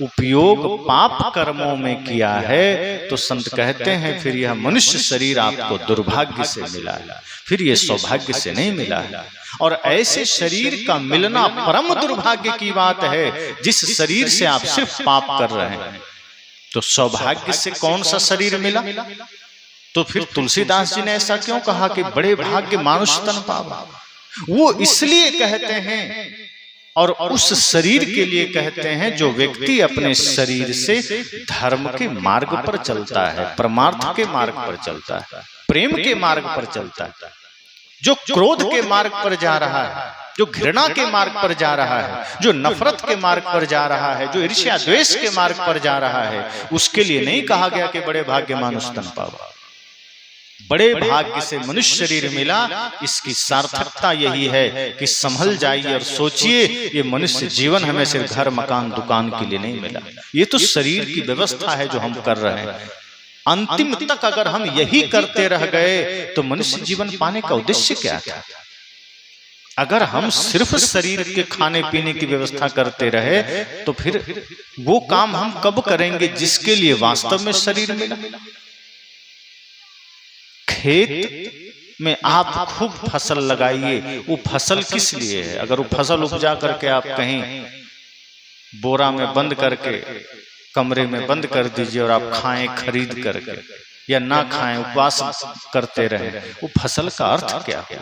उपयोग पाप कर्मों में किया है तो संत कहते हैं फिर यह मनुष्य शरीर आपको दुर्भाग्य से मिला है, फिर यह सौभाग्य से नहीं मिला है। और ऐसे शरीर का मिलना परम दुर्भाग्य की बात है जिस शरीर से आप सिर्फ पाप कर रहे हैं। तो सौभाग्य से कौन सा शरीर मिला? तो फिर तुलसीदास जी ने ऐसा क्यों कहा कि बड़े भाग्य मानुष तन पावा? वो इसलिए कहते हैं और उस शरीर के लिए कहते हैं जो व्यक्ति अपने शरीर से धर्म के मार्ग पर चलता है, परमार्थ के मार्ग पर चलता है, प्रेम के मार्ग पर चलता है, जो क्रोध के मार्ग पर जा रहा है, जो घृणा के मार्ग पर जा रहा है, जो नफरत के मार्ग पर जा रहा है, जो ईर्ष्या द्वेष के मार्ग पर जा रहा है, उसके लिए नहीं कहा गया कि बड़े भाग्य मानुष तन पावा। बड़े भाग्य से मनुष्य शरीर मिला, इसकी सार्थकता यही है कि संभल जाइए और सोचिए ये मनुष्य जीवन हमें सिर्फ घर मकान दुकान के लिए नहीं मिला, ये तो शरीर की व्यवस्था है जो हम कर रहे हैं। अंतिम तक अगर हम यही करते रह गए तो मनुष्य जीवन पाने का उद्देश्य क्या था? अगर हम सिर्फ शरीर के खाने पीने की व्यवस्था करते रहे तो फिर वो काम हम कब करेंगे जिसके लिए वास्तव में शरीर मिला? खेत में आप खूब फसल लगाइए, वो फसल किस लिए है? अगर वो फसल उपजा करके आप कहीं बोरा में बंद करके कमरे में बंद कर दीजिए और आप खाएं खरीद करके या ना खाएं उपवास करते रहे, वो फसल का अर्थ क्या है?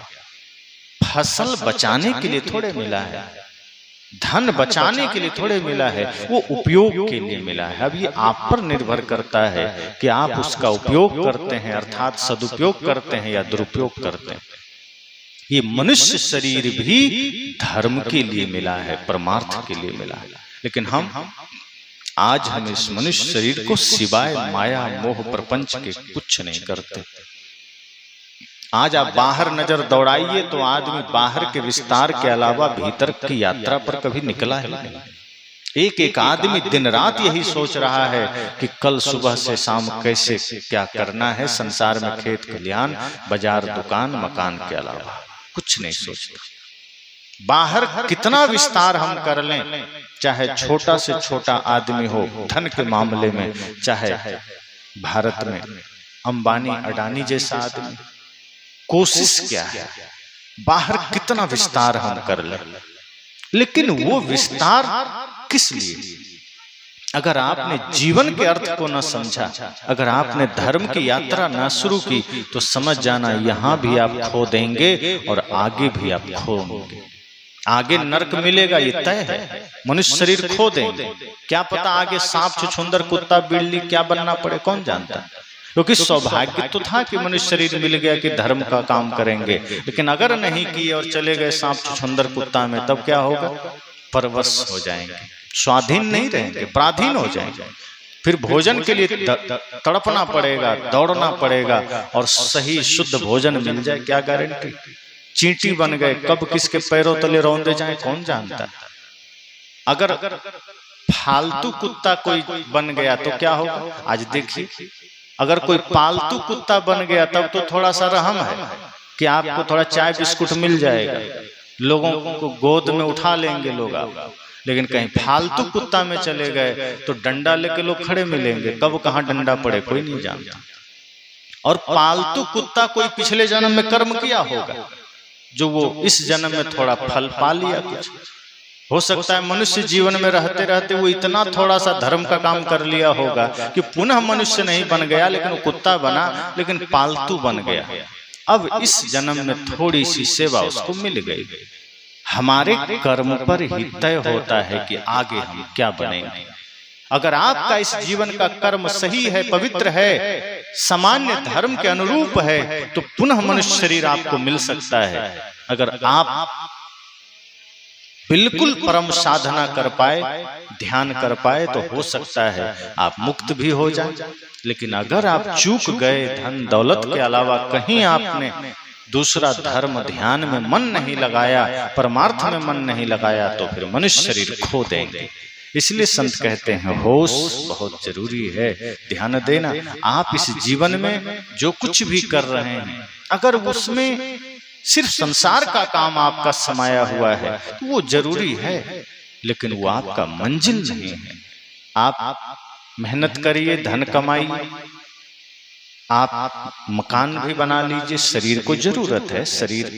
फसल बचाने के लिए थोड़े मिला है, धन बचाने के लिए थोड़े मिला है, वो उपयोग के लिए मिला है। अब ये आप पर निर्भर करता है कि आप उसका उपयोग करते हैं अर्थात सदुपयोग करते हैं या दुरुपयोग करते हैं। ये मनुष्य शरीर भी धर्म के लिए मिला है, परमार्थ के लिए मिला है, लेकिन हम इस मनुष्य शरीर को सिवाय माया मोह प्रपंच के कुछ नहीं करते। आज आप बाहर नजर दौड़ाइए तो आदमी बाहर के विस्तार के अलावा भीतर की यात्रा पर कभी निकला ही नहीं। एक आदमी दिन रात यही सोच रहा है कि कल सुबह से शाम कैसे क्या करना है, संसार में खेत खलिहान बाजार दुकान मकान के अलावा कुछ नहीं सोचता। बाहर कितना विस्तार हम कर लें, चाहे छोटा से छोटा आदमी हो धन के मामले में, चाहे भारत में अंबानी अडानी जैसा आदमी, कोशिश क्या है बाहर कितना विस्तार हम कर ले, लेकिन वो विस्तार किस लिए? अगर आपने जीवन के अर्थ को न समझा, अगर आपने धर्म की यात्रा न शुरू की तो समझ जाना यहाँ भी आप खो देंगे और आगे भी आप खोएंगे। आगे नरक मिलेगा ये तय है। मनुष्य शरीर खो देंगे, क्या पता आगे सांप छुछुंदर कुत्ता बिल्ली क्या बनना पड़े, कौन जानता है। क्योंकि सौभाग्य तो था कि मनुष्य शरीर मिल गया कि धर्म का काम करेंगे, लेकिन अगर नहीं किए और चले गए सांप छुछुंदर कुत्ता में, तब क्या होगा? परवश हो जाएंगे, स्वाधीन नहीं रहेंगे, पराधीन हो जाएंगे। फिर भोजन के लिए तड़पना पड़ेगा, दौड़ना पड़ेगा, और सही शुद्ध भोजन मिल जाए क्या गारंटी? चींटी बन गए, कब किसके पैरों तले रौंदे जाए कौन जानता है। अगर फालतू कुत्ता कोई बन गया तो क्या होगा? आज देखिए, अगर कोई पालतू कुत्ता बन गया तब तो थोड़ा सा रहम है कि आपको थोड़ा चाय बिस्कुट मिल जाएगा, लोगों को गोद में उठा लेंगे लोग आप। लेकिन कहीं फालतू कुत्ता में चले गए तो डंडा लेके लोग खड़े मिलेंगे, कब कहाँ डंडा पड़े कोई नहीं जानता। और पालतू कुत्ता कोई पिछले जन्म में कर्म किया होगा जो वो इस जन्म में थोड़ा फल पा लिया। कुछ हो सकता है मनुष्य जीवन में रहते रहते वो इतना थोड़ा सा धर्म का काम कर लिया होगा कि पुनः मनुष्य नहीं बन गया, लेकिन वो कुत्ता बना, लेकिन पालतू बन गया। अब इस जन्म में थोड़ी सी सेवा उसको मिल गई। हमारे कर्म पर ही तय होता है कि आगे हम क्या बनेंगे। अगर आपका इस जीवन का कर्म सही है, पवित्र है, सामान्य धर्म के अनुरूप है तो पुनः मनुष्य शरीर आपको मिल सकता है। अगर आप बिल्कुल परम साधना कर पाए, ध्यान कर पाए तो हो सकता है आप मुक्त भी हो जाए। लेकिन अगर आप चूक गए, धन दौलत के अलावा कहीं आपने दूसरा धर्म ध्यान में मन नहीं लगाया, परमार्थ में मन नहीं लगाया, तो फिर मनुष्य शरीर खो देंगे। इसलिए संत कहते हैं होश बहुत जरूरी है, ध्यान देना। आप इस जीवन में जो कुछ भी कर रहे हैं, अगर उसमें सिर्फ संसार का काम आपका समाया हुआ है तो वो जरूरी है, लेकिन वो आपका मंजिल नहीं है। आप मेहनत करिए, धन कमाइए, आप मकान भी बना लीजिए, शरीर को जरूरत है, शरीर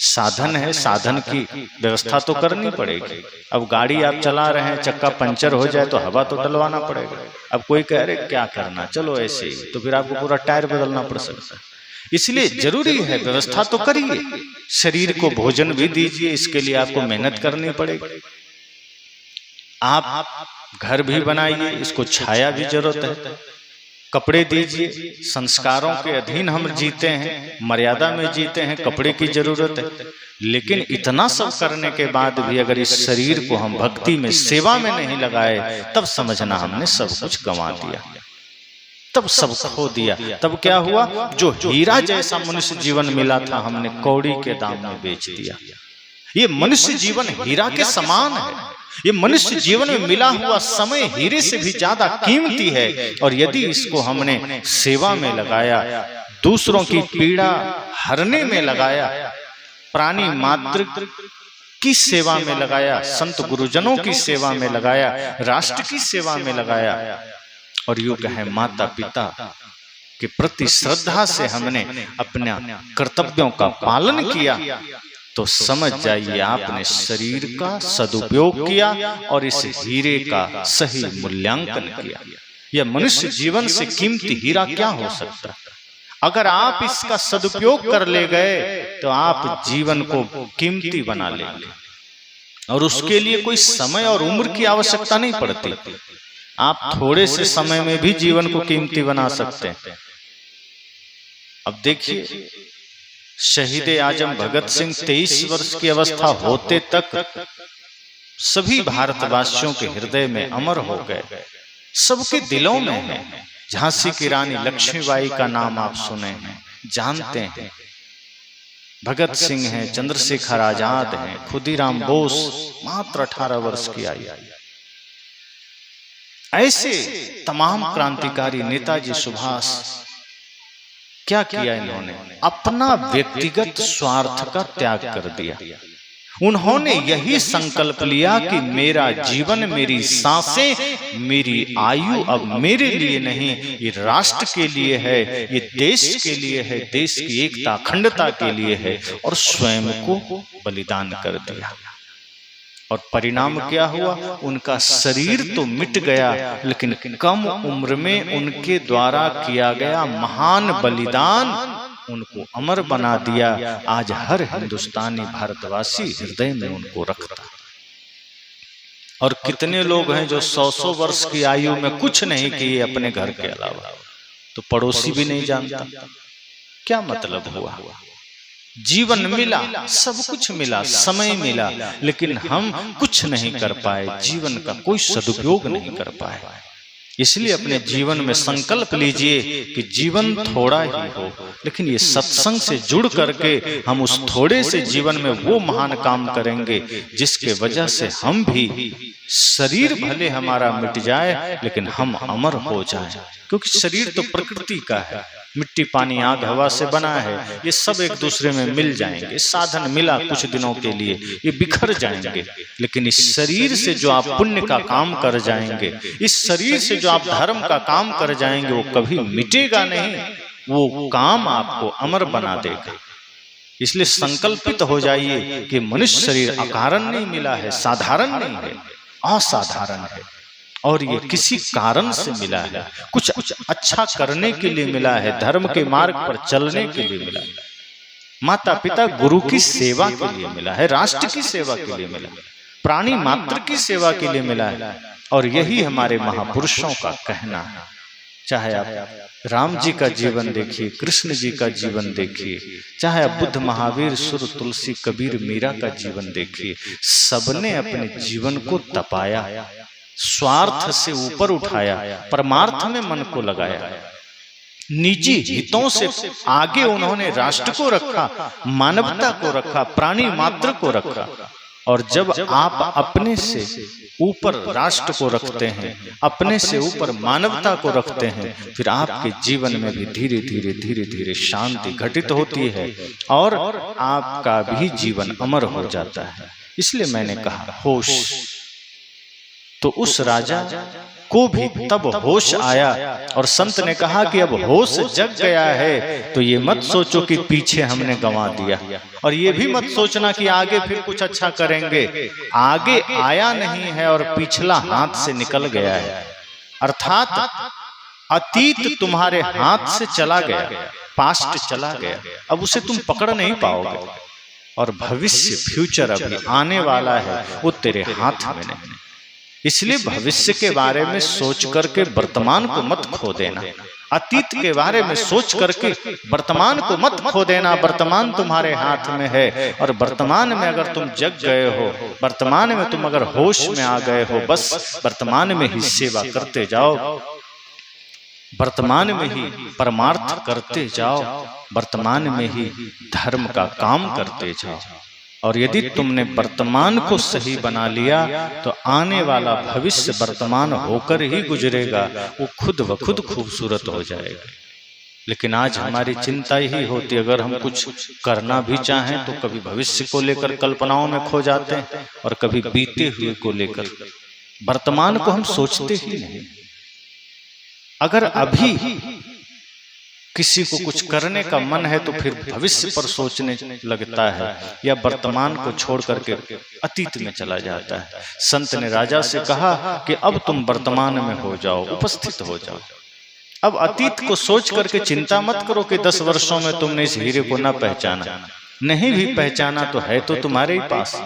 साधन है, साधन की व्यवस्था तो करनी पड़ेगी। अब गाड़ी आप चला रहे हैं, चक्का पंचर हो जाए तो हवा तो डलवाना पड़ेगा। अब कोई कह रहे क्या करना, चलो ऐसे ही, तो फिर आपको पूरा टायर बदलना पड़ सकता है। इसलिए जरूरी है व्यवस्था तो करिए, शरीर को भोजन भी दीजिए, इसके लिए आपको मेहनत करनी पड़ेगी। आप घर भी बनाइए, इसको छाया भी जरूरत है, कपड़े दीजिए। संस्कारों के अधीन हम जीते हैं, मर्यादा में जीते हैं, कपड़े की जरूरत है। लेकिन इतना सब करने के बाद भी अगर इस शरीर को हम भक्ति में, सेवा में नहीं लगाए, तब समझना हमने सब कुछ गंवा दिया, तब सब खो दिया। तब क्या हुआ, जो हीरा जैसा मनुष्य जीवन मिला था हमने कौड़ी के दाम में बेच दिया। ये मनुष्य जीवन हीरा के समान है। ये मनुष्य जीवन में मिला हुआ समय हीरे से भी ज्यादा कीमती है। और यदि इसको हमने सेवा में लगाया, दूसरों की पीड़ा हरने में लगाया, प्राणी मात्र की सेवा में लगाया, संत गुरुजनों की सेवा में लगाया, राष्ट्र की सेवा में लगाया, और यूं कहें माता पिता के प्रति श्रद्धा से हमने अपने कर्तव्यों का पालन किया, तो समझ जाइए आपने शरीर का सदुपयोग किया और इस हीरे का सही मूल्यांकन किया। यह मनुष्य जीवन से कीमती हीरा क्या हो सकता है। अगर आप इसका सदुपयोग कर ले गए तो आप जीवन को कीमती बना लेंगे, और उसके लिए कोई समय और उम्र की आवश्यकता नहीं पड़ती। आप थोड़े से समय में भी जीवन को कीमती बना सकते हैं। अब देखिए, शहीद आजम भगत सिंह 23 वर्ष की अवस्था होते तक सभी भारतवासियों के हृदय में अमर हो गए, सबके दिलों में है। झांसी की रानी लक्ष्मीबाई का नाम आप सुने हैं, जानते हैं। भगत सिंह हैं, चंद्रशेखर आजाद हैं, खुदीराम बोस मात्र 18 वर्ष की आयु। ऐसे तमाम क्रांतिकारी, नेताजी सुभाष, क्या किया इन्होंने, अपना व्यक्तिगत स्वार्थ का त्याग कर दिया। उन्होंने यही संकल्प लिया कि मेरा जीवन, मेरी सांसें, मेरी आयु अब मेरे लिए नहीं, ये राष्ट्र के लिए है, ये देश के लिए है, देश की एकता अखंडता के लिए है, और स्वयं को बलिदान कर दिया। और परिणाम क्या हुआ, उनका शरीर तो मिट गया, लेकिन कम उम्र में उनके द्वारा किया गया महान बलिदान उनको अमर बना दिया। आज हर हिंदुस्तानी भारतवासी हृदय में उनको रखता। और कितने लोग हैं जो 100-100 वर्ष की आयु में कुछ नहीं किए अपने घर के अलावा, तो पड़ोसी भी नहीं जानता। क्या मतलब हुआ, जीवन मिला, सब कुछ मिला, समय मिला, लेकिन हम कुछ नहीं कर पाए, जीवन का कोई सदुपयोग नहीं कर पाए। इसलिए अपने जीवन में संकल्प लीजिए कि जीवन थोड़ा ही हो, लेकिन ये सत्संग से जुड़ करके हम उस थोड़े से जीवन में वो महान काम करेंगे जिसके वजह से हम भी, शरीर भले हमारा मिट जाए लेकिन हम अमर हो जाएं। क्योंकि शरीर तो प्रकृति का है, मिट्टी पानी आग हवा से बना है, ये सब एक दूसरे में मिल जाएंगे। साधन मिला कुछ दिनों के लिए, ये बिखर जाएंगे, लेकिन इस शरीर से जो आप पुण्य का काम कर जाएंगे, इस शरीर से जो आप धर्म का काम कर जाएंगे, वो कभी मिटेगा नहीं, वो काम आपको अमर बना देगा। इसलिए संकल्पित हो जाइए कि मनुष्य शरीर अकारण नहीं मिला है, साधारण नहीं है, असाधारण है, और ये किसी कारण से मिला है, कुछ अच्छा करने के लिए मिला है, धर्म के मार्ग पर चलने के लिए मिला है, माता पिता गुरु की सेवा के लिए मिला है, राष्ट्र की सेवा के लिए मिला है, प्राणी मात्र की सेवा के लिए मिला है। और यही हमारे महापुरुषों का कहना है। चाहे आप राम जी का जीवन देखिए, कृष्ण जी का जीवन देखिए, चाहे आप बुद्ध, महावीर, सुर, तुलसी, कबीर, मीरा का जीवन देखिए, सबने अपने जीवन को तपाया, स्वार्थ से ऊपर उठाया, परमार्थ में मन को लगाया, निजी हितों से आगे उन्होंने राष्ट्र को रखा, मानवता को रखा, प्राणी मात्र को रखा। और जब आप अपने से ऊपर राष्ट्र को रखते हैं, अपने से ऊपर मानवता को रखते हैं, फिर आपके जीवन में भी धीरे धीरे धीरे धीरे शांति घटित होती है और आपका भी जीवन अमर हो जाता है। इसलिए मैंने कहा होश। तो उस राजा को भी तब होश आया और संत ने कहा कि अब होश जग गया है तो ये मत सोचो कि पीछे हमने गंवा दिया, और ये भी मत सोचना कि आगे फिर कुछ अच्छा करेंगे। आगे आया नहीं है और पिछला हाथ से निकल गया है, अर्थात अतीत तुम्हारे हाथ से चला गया, पास्ट चला गया, अब उसे तुम पकड़ नहीं पाओगे। और भविष्य, फ्यूचर अभी आने वाला है, वो तेरे हाथ में नहीं। इसलिए भविष्य के बारे में सोच करके वर्तमान को मत खो देना, अतीत के बारे में सोच करके वर्तमान को मत खो देना। वर्तमान तुम्हारे हाथ में है और वर्तमान में अगर तुम जग गए हो, वर्तमान में तुम अगर होश में आ गए हो, बस वर्तमान में ही सेवा करते जाओ, वर्तमान में ही परमार्थ करते जाओ, वर्तमान में ही धर्म का काम करते जाओ। और यदि तुमने वर्तमान को सही बना लिया तो आने वाला भविष्य वर्तमान होकर ही गुजरेगा, वो खुद ब खुद खूबसूरत हो जाएगा। लेकिन आज हमारी चिंता ही होती, अगर हम कुछ करना भी चाहें तो कभी भविष्य को लेकर कल्पनाओं में खो जाते हैं और कभी बीते हुए को लेकर। वर्तमान को हम सोचते ही नहीं। अगर अभी किसी को कुछ करने का मन है तो फिर भविष्य पर सोचने लगता है या वर्तमान को छोड़ करके अतीत में चला जाता है। संत ने राजा से कहा कि अब तुम वर्तमान में हो जाओ, उपस्थित हो जाओ। अब अतीत को सोच करके चिंता मत करो कि 10 वर्षों में तुमने इस हीरे को ना पहचाना, नहीं भी पहचाना तो है तो तुम्हारे ही पास।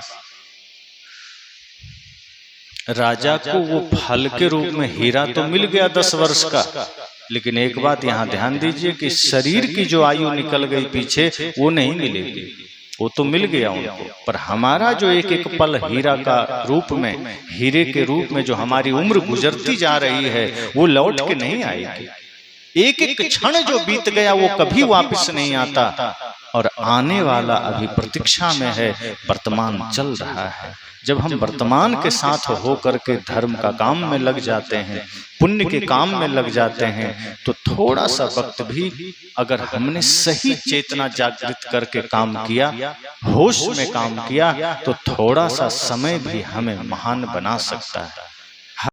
राजा को वो फल के रूप में हीरा तो मिल गया 10 वर्ष का, लेकिन एक बात यहाँ ध्यान दीजिए कि शरीर की जो आयु निकल गई पीछे वो नहीं मिलेगी, वो तो मिल गया उनको, पर हमारा जो एक एक पल हीरा का रूप में, हीरे के रूप में जो हमारी उम्र गुजरती जा रही है वो लौट के नहीं आएगी। एक एक क्षण जो बीत गया वो कभी वापस नहीं आता, और आने वाला अभी प्रतीक्षा में है, वर्तमान चल रहा है। जब हम वर्तमान के साथ हो करके धर्म का काम में लग जाते हैं, पुण्य के काम में लग जाते हैं, तो थोड़ा सा वक्त भी अगर हमने सही चेतना जागृत करके काम किया, होश में काम किया, तो थोड़ा सा समय भी हमें महान बना सकता है।